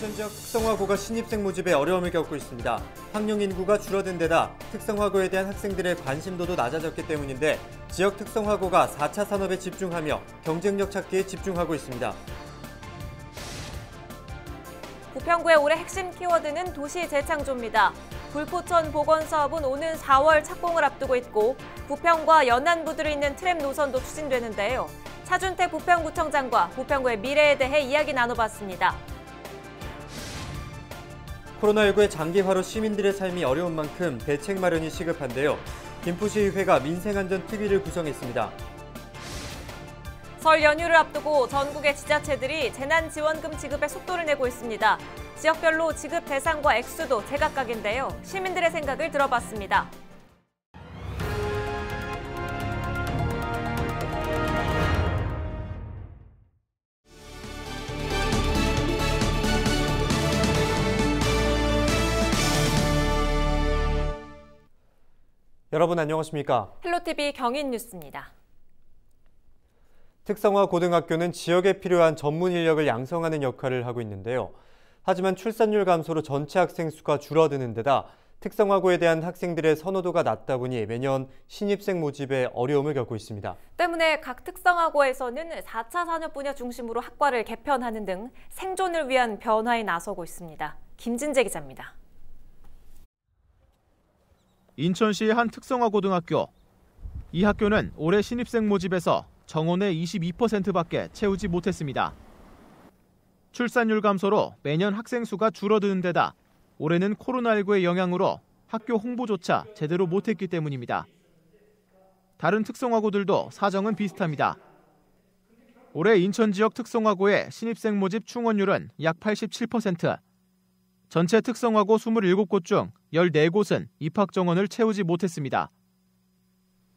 인천 지역 특성화고가 신입생 모집에 어려움을 겪고 있습니다. 학령 인구가 줄어든 데다 특성화고에 대한 학생들의 관심도도 낮아졌기 때문인데 지역 특성화고가 4차 산업에 집중하며 경쟁력 찾기에 집중하고 있습니다. 부평구의 올해 핵심 키워드는 도시 재창조입니다. 불포천 보건사업은 오는 4월 착공을 앞두고 있고 부평과 연안부두를 잇는 트램 노선도 추진되는데요. 차준택 부평구청장과 부평구의 미래에 대해 이야기 나눠봤습니다. 코로나19의 장기화로 시민들의 삶이 어려운 만큼 대책 마련이 시급한데요. 김포시의회가 민생안전특위를 구성했습니다. 설 연휴를 앞두고 전국의 지자체들이 재난지원금 지급에 속도를 내고 있습니다. 지역별로 지급 대상과 액수도 제각각인데요. 시민들의 생각을 들어봤습니다. 여러분 안녕하십니까? 헬로티비 경인뉴스입니다. 특성화 고등학교는 지역에 필요한 전문 인력을 양성하는 역할을 하고 있는데요. 하지만 출산율 감소로 전체 학생 수가 줄어드는 데다 특성화고에 대한 학생들의 선호도가 낮다 보니 매년 신입생 모집에 어려움을 겪고 있습니다. 때문에 각 특성화고에서는 4차 산업 분야 중심으로 학과를 개편하는 등 생존을 위한 변화에 나서고 있습니다. 김진재 기자입니다. 인천시의 한 특성화고등학교. 이 학교는 올해 신입생 모집에서 정원의 22%밖에 채우지 못했습니다. 출산율 감소로 매년 학생 수가 줄어드는 데다 올해는 코로나19의 영향으로 학교 홍보조차 제대로 못했기 때문입니다. 다른 특성화고들도 사정은 비슷합니다. 올해 인천 지역 특성화고의 신입생 모집 충원율은 약 87%. 전체 특성화고 27곳 중 14곳은 입학 정원을 채우지 못했습니다.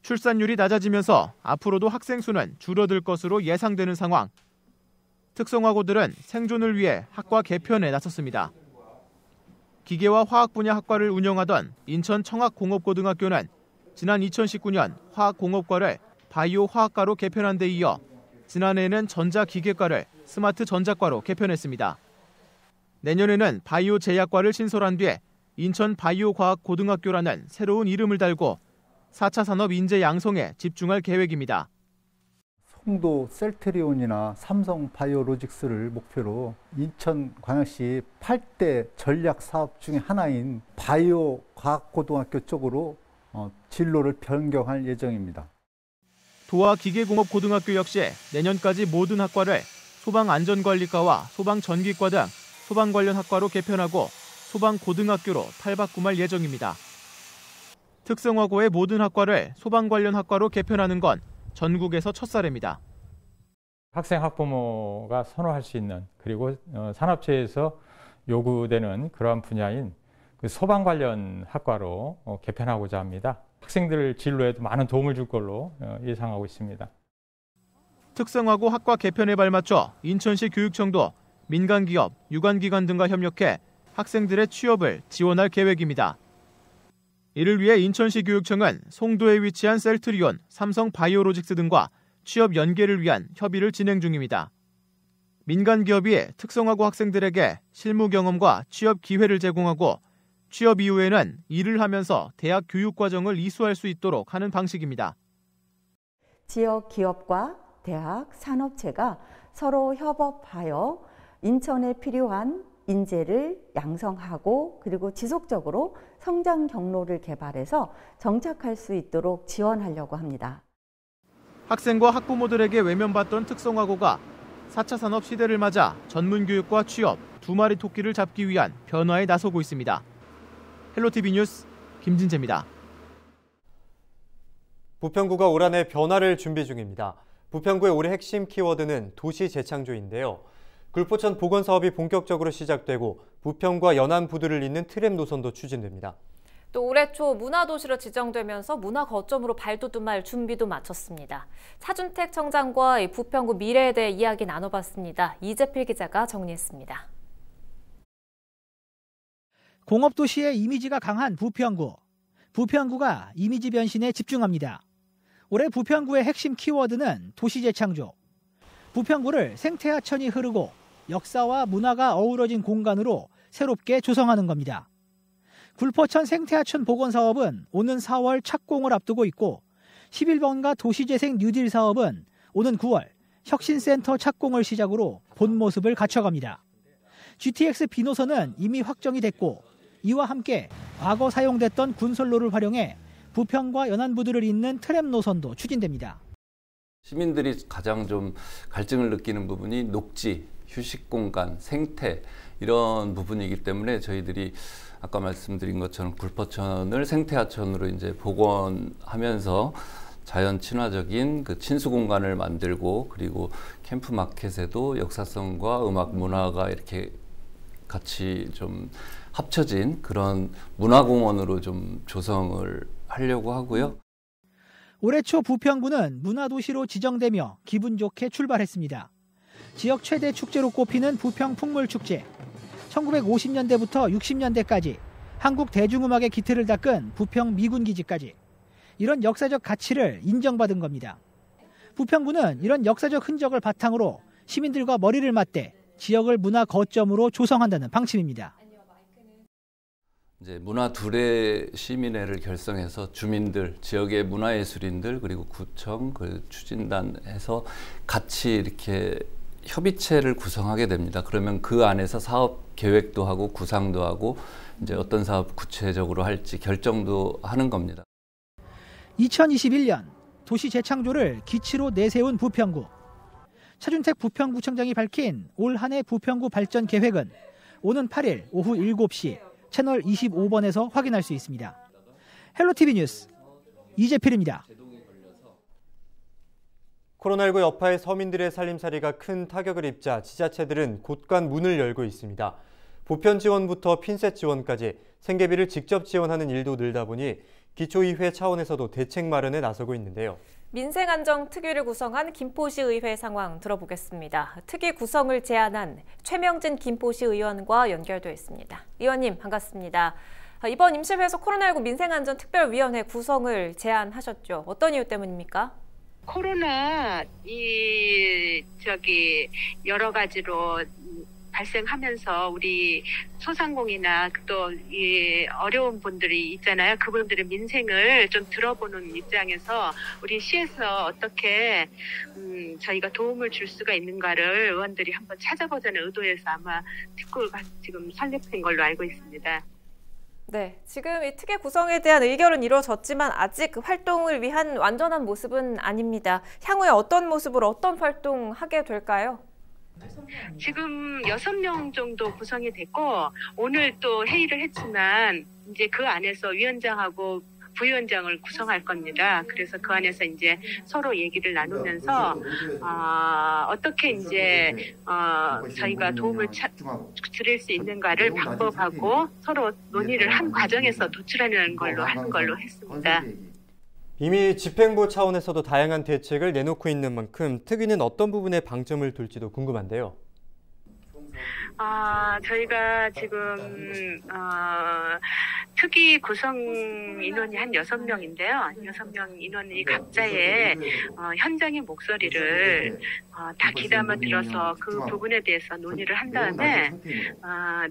출산율이 낮아지면서 앞으로도 학생 수는 줄어들 것으로 예상되는 상황. 특성화고들은 생존을 위해 학과 개편에 나섰습니다. 기계와 화학 분야 학과를 운영하던 인천 청학공업고등학교는 지난 2019년 화학공업과를 바이오 화학과로 개편한 데 이어 지난해에는 전자기계과를 스마트 전자과로 개편했습니다. 내년에는 바이오 제약과를 신설한 뒤에 인천 바이오과학고등학교라는 새로운 이름을 달고 4차 산업 인재 양성에 집중할 계획입니다. 송도 셀트리온이나 삼성 바이오로직스를 목표로 인천광역시 8대 전략 사업 중에 하나인 바이오 과학고등학교 쪽으로 진로를 변경할 예정입니다. 도화기계공업고등학교 역시 내년까지 모든 학과를 소방안전관리과와 소방전기과 등 소방 관련 학과로 개편하고 소방고등학교로 탈바꿈할 예정입니다. 특성화고의 모든 학과를 소방 관련 학과로 개편하는 건 전국에서 첫 사례입니다. 학생 학부모가 선호할 수 있는 그리고 산업체에서 요구되는 그러한 분야인 소방 관련 학과로 개편하고자 합니다. 학생들 진로에도 많은 도움을 줄 걸로 예상하고 있습니다. 특성화고 학과 개편에 발맞춰 인천시 교육청도 민간기업, 유관기관 등과 협력해 학생들의 취업을 지원할 계획입니다. 이를 위해 인천시 교육청은 송도에 위치한 셀트리온, 삼성 바이오로직스 등과 취업 연계를 위한 협의를 진행 중입니다. 민간기업이 특성화고 학생들에게 실무 경험과 취업 기회를 제공하고 취업 이후에는 일을 하면서 대학 교육과정을 이수할 수 있도록 하는 방식입니다. 지역 기업과 대학, 산업체가 서로 협업하여 인천에 필요한 인재를 양성하고 그리고 지속적으로 성장 경로를 개발해서 정착할 수 있도록 지원하려고 합니다. 학생과 학부모들에게 외면받던 특성화고가 4차 산업 시대를 맞아 전문교육과 취업 두 마리 토끼를 잡기 위한 변화에 나서고 있습니다. 헬로티비 뉴스 김진재입니다. 부평구가 올 한해 변화를 준비 중입니다. 부평구의 올해 핵심 키워드는 도시 재창조인데요. 굴포천 복원사업이 본격적으로 시작되고 부평과 연안부두를 잇는 트램 노선도 추진됩니다. 또 올해 초 문화도시로 지정되면서 문화 거점으로 발돋움할 준비도 마쳤습니다. 차준택 청장과 부평구 미래에 대해 이야기 나눠봤습니다. 이재필 기자가 정리했습니다. 공업도시의 이미지가 강한 부평구. 부평구가 이미지 변신에 집중합니다. 올해 부평구의 핵심 키워드는 도시 재창조. 부평구를 생태하천이 흐르고 역사와 문화가 어우러진 공간으로 새롭게 조성하는 겁니다. 굴포천 생태하천 복원 사업은 오는 4월 착공을 앞두고 있고 11번가 도시재생 뉴딜 사업은 오는 9월 혁신센터 착공을 시작으로 본 모습을 갖춰갑니다. GTX B노선은 이미 확정이 됐고 이와 함께 과거 사용됐던 군솔로를 활용해 부평과 연안부두를 잇는 트램 노선도 추진됩니다. 시민들이 가장 좀 갈증을 느끼는 부분이 녹지, 휴식 공간, 생태 이런 부분이기 때문에 저희들이 아까 말씀드린 것처럼 굴포천을 생태하천으로 이제 복원하면서 자연 친화적인 그 친수 공간을 만들고 그리고 캠프 마켓에도 역사성과 음악 문화가 이렇게 같이 좀 합쳐진 그런 문화공원으로 좀 조성을 하려고 하고요. 올해 초 부평구는 문화도시로 지정되며 기분 좋게 출발했습니다. 지역 최대 축제로 꼽히는 부평 풍물축제. 1950년대부터 60년대까지 한국 대중음악의 기틀을 닦은 부평 미군기지까지 이런 역사적 가치를 인정받은 겁니다. 부평구는 이런 역사적 흔적을 바탕으로 시민들과 머리를 맞대 지역을 문화 거점으로 조성한다는 방침입니다. 이제 문화 둘의 시민회를 결성해서 주민들, 지역의 문화예술인들 그리고 구청, 그 추진단에서 같이 이렇게 협의체를 구성하게 됩니다. 그러면 그 안에서 사업 계획도 하고 구상도 하고 이제 어떤 사업 구체적으로 할지 결정도 하는 겁니다. 2021년 도시 재창조를 기치로 내세운 부평구. 차준택 부평구청장이 밝힌 올 한 해 부평구 발전 계획은 오는 8일 오후 7시 채널 25번에서 확인할 수 있습니다. 헬로티비 뉴스 이재필입니다. 코로나19 여파에 서민들의 살림살이가 큰 타격을 입자 지자체들은 곳간 문을 열고 있습니다. 보편 지원부터 핀셋 지원까지 생계비를 직접 지원하는 일도 늘다 보니 기초의회 차원에서도 대책 마련에 나서고 있는데요. 민생안정특위를 구성한 김포시 의회 상황 들어보겠습니다. 특위 구성을 제안한 최명진 김포시 의원과 연결돼 있습니다. 의원님 반갑습니다. 이번 임시회에서 코로나19 민생안전특별위원회 구성을 제안하셨죠. 어떤 이유 때문입니까? 코로나 여러 가지로 발생하면서 우리 소상공인이나 또 이 어려운 분들이 있잖아요. 그분들의 민생을 좀 들어보는 입장에서 우리 시에서 어떻게 저희가 도움을 줄 수가 있는가를 의원들이 한번 찾아보자는 의도에서 아마 특구가 지금 설립된 걸로 알고 있습니다. 네, 지금 이 특위 구성에 대한 의결은 이루어졌지만 아직 그 활동을 위한 완전한 모습은 아닙니다. 향후에 어떤 모습으로 어떤 활동하게 될까요? 지금 6명 정도 구성이 됐고 오늘 또 회의를 했지만 이제 그 안에서 위원장하고 부위원장을 구성할 겁니다. 그래서 그 안에서 이제 서로 얘기를 나누면서 어떻게 이제 저희가 도움을 드릴 수 있는가를 방법하고 서로 논의를 한 과정에서 도출하는 걸로 하는 걸로 했습니다. 이미 집행부 차원에서도 다양한 대책을 내놓고 있는 만큼 특위는 어떤 부분에 방점을 둘지도 궁금한데요. 저희가 지금 특위 구성 인원이 한 6명인데요. 6명 인원이 각자의 현장의 목소리를 다 귀담아 들어서 그 부분에 대해서 논의를 한 다음에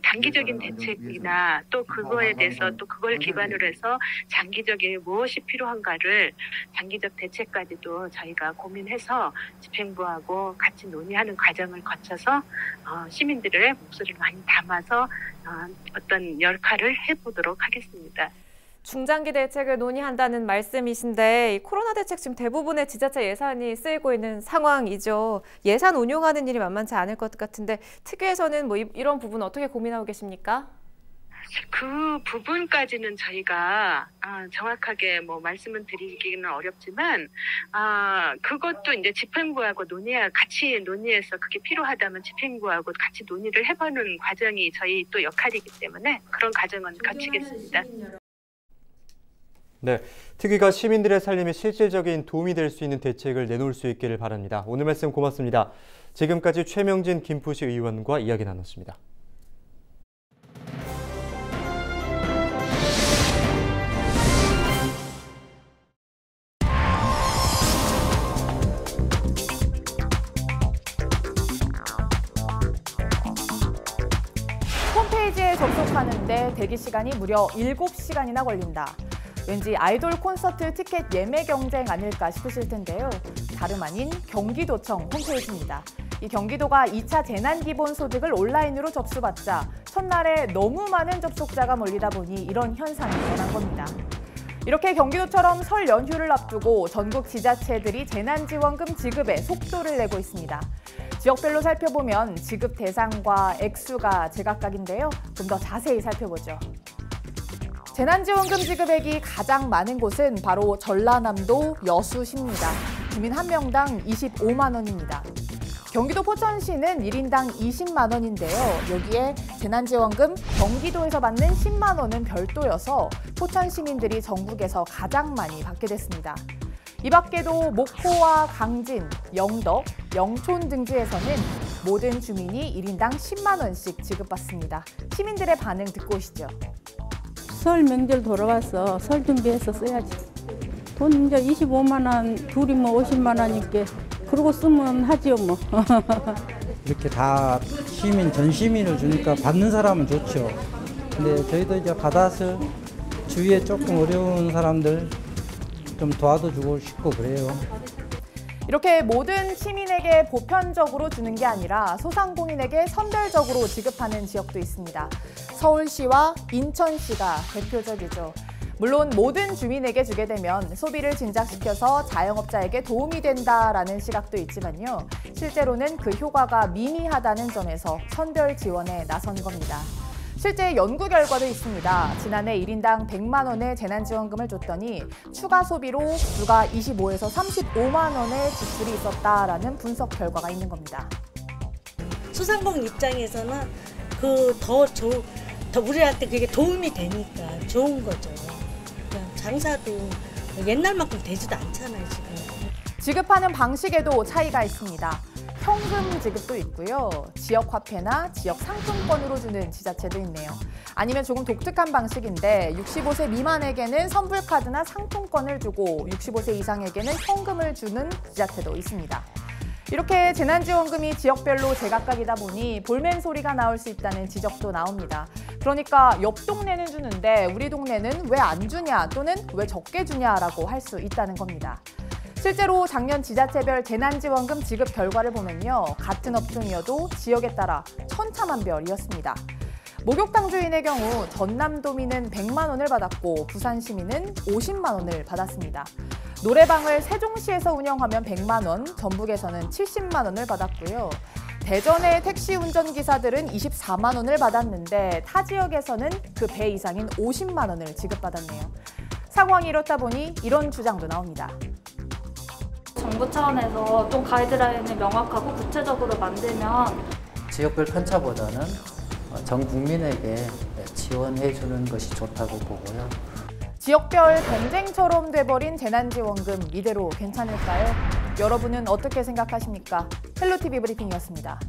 단기적인 대책이나 또 그거에 대해서 또 그걸 기반으로 해서 장기적인 무엇이 필요한가를 장기적 대책까지도 저희가 고민해서 집행부하고 같이 논의하는 과정을 거쳐서 시민들의 목소리를 많이 담아서 어떤 역할을 해보도록 하겠습니다. 중장기 대책을 논의한다는 말씀이신데 이 코로나 대책 지금 대부분의 지자체 예산이 쓰이고 있는 상황이죠. 예산 운용하는 일이 만만치 않을 것 같은데 특위에서는 뭐 이런 부분 어떻게 고민하고 계십니까? 그 부분까지는 저희가 정확하게 뭐 말씀을 드리기는 어렵지만 그것도 이제 집행부하고 같이 논의해서 그게 필요하다면 집행부하고 같이 논의를 해보는 과정이 저희 또 역할이기 때문에 그런 과정은 거치겠습니다. 네, 특위가 시민들의 살림에 실질적인 도움이 될 수 있는 대책을 내놓을 수 있기를 바랍니다. 오늘 말씀 고맙습니다. 지금까지 최명진 김포시 의원과 이야기 나눴습니다. 홈페이지에 접속하는데 대기 시간이 무려 7시간이나 걸린다. 왠지 아이돌 콘서트 티켓 예매 경쟁 아닐까 싶으실 텐데요. 다름 아닌 경기도청 홈페이지입니다. 이 경기도가 2차 재난기본소득을 온라인으로 접수받자 첫날에 너무 많은 접속자가 몰리다 보니 이런 현상이 일어난 겁니다. 이렇게 경기도처럼 설 연휴를 앞두고 전국 지자체들이 재난지원금 지급에 속도를 내고 있습니다. 지역별로 살펴보면 지급 대상과 액수가 제각각인데요. 좀 더 자세히 살펴보죠. 재난지원금 지급액이 가장 많은 곳은 바로 전라남도 여수시입니다. 주민 1명당 25만 원입니다. 경기도 포천시는 1인당 20만 원인데요. 여기에 재난지원금 경기도에서 받는 10만 원은 별도여서 포천 시민들이 전국에서 가장 많이 받게 됐습니다. 이 밖에도 목포와 강진, 영덕, 영촌 등지에서는 모든 주민이 1인당 10만 원씩 지급받습니다. 시민들의 반응 듣고 오시죠. 설 명절 돌아와서 설 준비해서 써야지. 돈 이제 25만 원, 둘이 뭐 50만 원이니까 그러고 쓰면 하지요 뭐. 이렇게 다 시민, 전 시민을 주니까 받는 사람은 좋죠. 근데 저희도 이제 받아서 주위에 조금 어려운 사람들 좀 도와주고 싶고 그래요. 이렇게 모든 시민에게 보편적으로 주는 게 아니라 소상공인에게 선별적으로 지급하는 지역도 있습니다. 서울시와 인천시가 대표적이죠. 물론 모든 주민에게 주게 되면 소비를 진작시켜서 자영업자에게 도움이 된다라는 시각도 있지만요. 실제로는 그 효과가 미미하다는 점에서 선별 지원에 나선 겁니다. 실제 연구 결과도 있습니다. 지난해 1인당 100만 원의 재난지원금을 줬더니 추가 소비로 불과 25에서 35만 원의 지출이 있었다라는 분석 결과가 있는 겁니다. 소상공인 입장에서는 더 우리한테 그게 도움이 되니까 좋은 거죠. 장사도 옛날만큼 되지도 않잖아요, 지금. 지급하는 방식에도 차이가 있습니다. 현금 지급도 있고요. 지역 화폐나 지역 상품권으로 주는 지자체도 있네요. 아니면 조금 독특한 방식인데 65세 미만에게는 선불카드나 상품권을 주고 65세 이상에게는 현금을 주는 지자체도 있습니다. 이렇게 재난지원금이 지역별로 제각각이다 보니 볼멘 소리가 나올 수 있다는 지적도 나옵니다. 그러니까 옆 동네는 주는데 우리 동네는 왜 안 주냐 또는 왜 적게 주냐라고 할 수 있다는 겁니다. 실제로 작년 지자체별 재난지원금 지급 결과를 보면요. 같은 업종이어도 지역에 따라 천차만별이었습니다. 목욕탕 주인의 경우 전남도민은 100만 원을 받았고 부산시민은 50만 원을 받았습니다. 노래방을 세종시에서 운영하면 100만 원, 전북에서는 70만 원을 받았고요. 대전의 택시 운전기사들은 24만 원을 받았는데 타 지역에서는 그 배 이상인 50만 원을 지급받았네요. 상황이 이렇다 보니 이런 주장도 나옵니다. 정부 차원에서 좀 가이드라인을 명확하고 구체적으로 만들면 지역별 편차보다는 전 국민에게 지원해 주는 것이 좋다고 보고요. 지역별 경쟁처럼 돼버린 재난지원금 이대로 괜찮을까요? 여러분은 어떻게 생각하십니까? 헬로티비 브리핑이었습니다.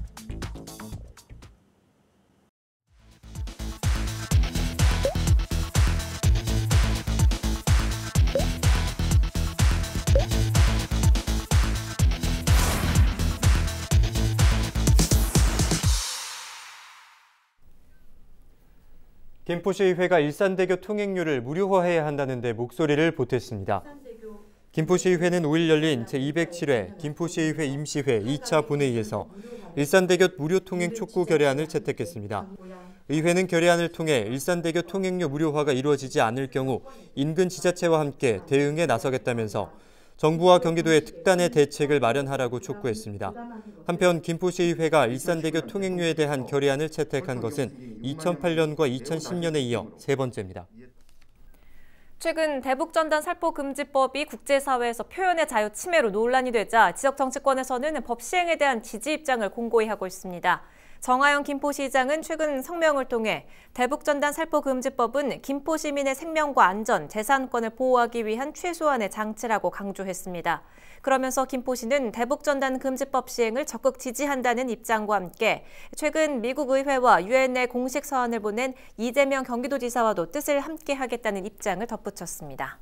김포시의회가 일산대교 통행료를 무료화해야 한다는 데 목소리를 보탰습니다. 김포시의회는 5일 열린 제207회 김포시의회 임시회 2차 본회의에서 일산대교 무료 통행 촉구 결의안을 채택했습니다. 의회는 결의안을 통해 일산대교 통행료 무료화가 이루어지지 않을 경우 인근 지자체와 함께 대응에 나서겠다면서 정부와 경기도의 특단의 대책을 마련하라고 촉구했습니다. 한편 김포시의회가 일산대교 통행료에 대한 결의안을 채택한 것은 2008년과 2010년에 이어 세 번째입니다. 최근 대북전단 살포금지법이 국제사회에서 표현의 자유 침해로 논란이 되자 지역 정치권에서는 법 시행에 대한 지지 입장을 공고히 하고 있습니다. 정하영 김포시장은 최근 성명을 통해 대북전단 살포금지법은 김포 시민의 생명과 안전, 재산권을 보호하기 위한 최소한의 장치라고 강조했습니다. 그러면서 김포시는 대북전단 금지법 시행을 적극 지지한다는 입장과 함께 최근 미국 의회와 유엔에 공식 서한을 보낸 이재명 경기도지사와도 뜻을 함께 하겠다는 입장을 덧붙였습니다.